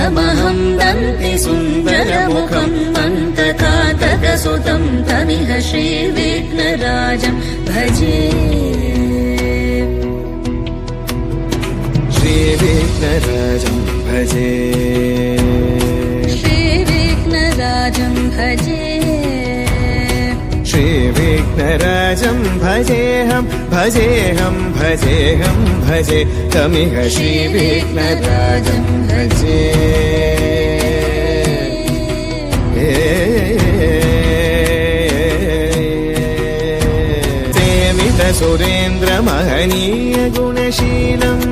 तमहं दन्ति सुन्दरमुखं मन्तकातकसुतं तमिह श्रीविघ्नराजं भजे श्रीविघ्नराजं भजे श्रीविघ्नराजं भजे श्रीविघ्नराजं भजेऽहं भजेऽहं भजेऽहं भजे तमिह श्रीविघ्नराजं भजे सेवित सुरेन्द्र महनीय गुणशीलम्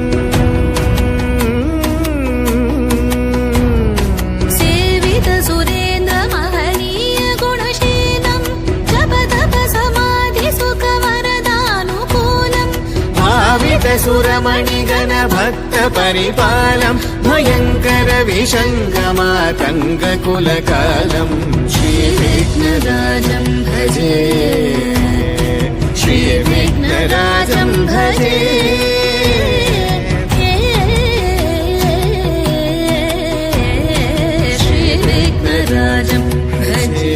सुरमणिगण भक्त परिपालं भयंकर विषङ्गमातङ्गकुलकालं श्रीविघ्नराजं भजे श्रीविघ्नराजं भजे श्रीविघ्नराजं भजे